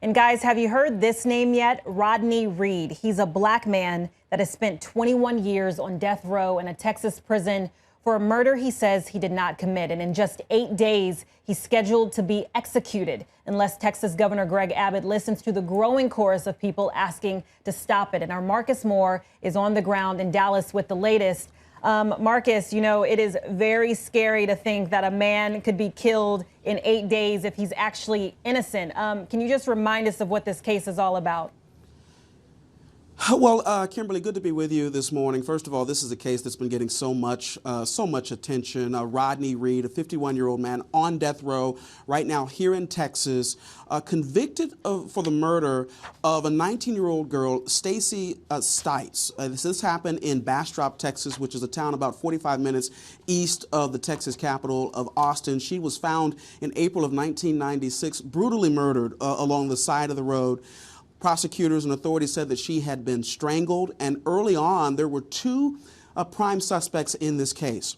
And guys, have you heard this name yet? Rodney Reed. He's a black man that has spent 21 years on death row in a Texas prison for a murder he says he did not commit. And in just 8 days, he's scheduled to be executed unless Texas Governor Greg Abbott listens to the growing chorus of people asking to stop it. And our Marcus Moore is on the ground in Dallas with the latest. Marcus, you know, it is very scary to think that a man could be killed in 8 days if he's actually innocent. Can you just remind us of what this case is all about? Well, Kimberly, good to be with you this morning. First of all, this is a case that's been getting so much attention. Rodney Reed, a 51-year-old man on death row right now here in Texas, convicted for the murder of a 19-year-old girl, Stacey Stites. This happened in Bastrop, Texas, which is a town about 45 minutes east of the Texas capital of Austin. She was found in April of 1996, brutally murdered along the side of the road. Prosecutors and authorities said that she had been strangled, and early on there were two prime suspects in this case.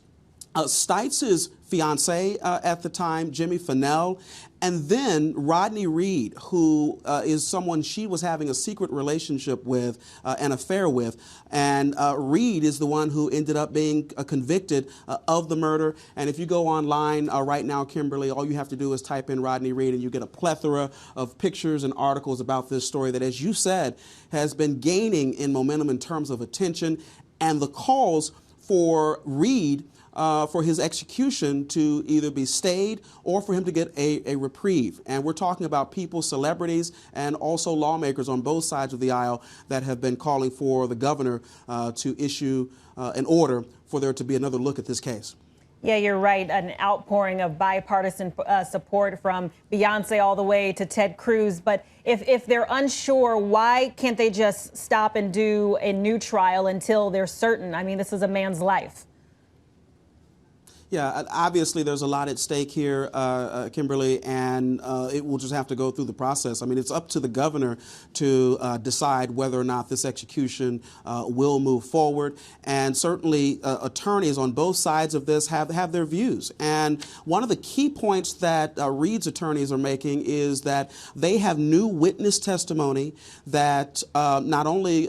Stites' fiance at the time, Jimmy Fennell, and then Rodney Reed, who is someone she was having a secret relationship with, an affair with, and Reed is the one who ended up being convicted of the murder. And if you go online right now, Kimberly, all you have to do is type in Rodney Reed and you get a plethora of pictures and articles about this story that, as you said, has been gaining in momentum in terms of attention, and the calls for Reed for his execution to either be stayed or for him to get a reprieve. And we're talking about people, celebrities, and also lawmakers on both sides of the aisle that have been calling for the governor to issue an order for there to be another look at this case. Yeah, you're right. An outpouring of bipartisan support from Beyonce all the way to Ted Cruz. But if they're unsure, why can't they just stop and do a new trial until they're certain? I mean, this is a man's life. Yeah, obviously there's a lot at stake here, Kimberly, and it will just have to go through the process. I mean, it's up to the governor to decide whether or not this execution will move forward. And certainly attorneys on both sides of this have their views. And one of the key points that Reed's attorneys are making is that they have new witness testimony that not only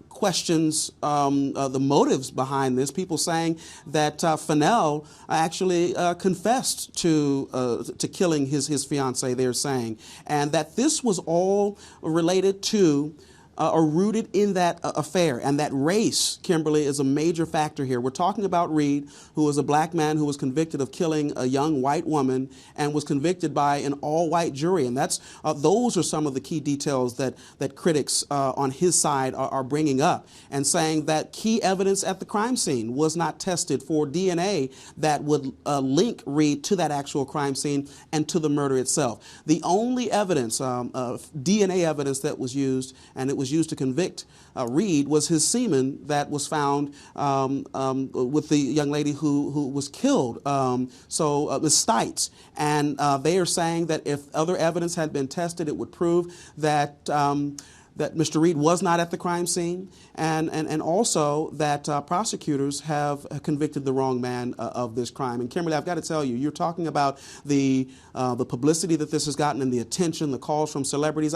questions the motives behind this. People saying that Fennell actually confessed to killing his fiancée, they're saying, and that this was all related to are rooted in that affair, and that race, Kimberly, is a major factor here. We're talking about Reed, who was a black man who was convicted of killing a young white woman and was convicted by an all-white jury, and that's those are some of the key details that critics on his side are bringing up, and saying that key evidence at the crime scene was not tested for DNA that would link Reed to that actual crime scene and to the murder itself. The only evidence, DNA evidence that was used, and it was used to convict Reed, was his semen that was found with the young lady who was killed, Ms. Stites. And they are saying that if other evidence had been tested, it would prove that that Mr. Reed was not at the crime scene, and also that prosecutors have convicted the wrong man of this crime. And Kimberly, I've got to tell you, you're talking about the publicity that this has gotten and the attention, the calls from celebrities.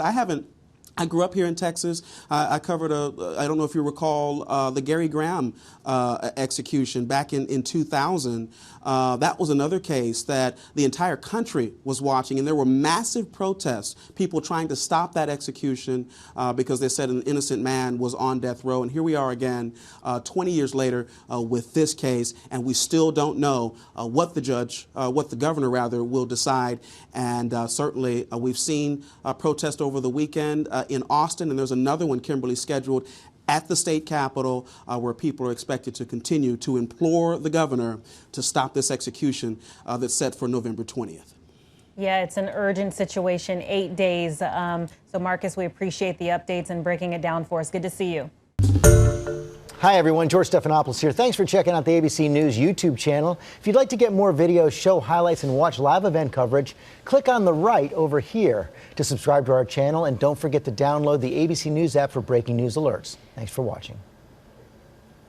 I grew up here in Texas. I covered I don't know if you recall, the Gary Graham execution back in 2000. That was another case that the entire country was watching, and there were massive protests, people trying to stop that execution because they said an innocent man was on death row. And here we are again, 20 years later with this case, and we still don't know what the governor rather, will decide. And certainly we've seen a protest over the weekend in Austin, and there's another one, Kimberly, scheduled at the state capitol where people are expected to continue to implore the governor to stop this execution that's set for November 20th. Yeah, it's an urgent situation, 8 days. So, Marcus, we appreciate the updates and breaking it down for us. Good to see you. Hi, everyone. George Stephanopoulos here. Thanks for checking out the ABC News YouTube channel. If you'd like to get more videos, show highlights, and watch live event coverage, click on the right over here to subscribe to our channel. And don't forget to download the ABC News app for breaking news alerts. Thanks for watching.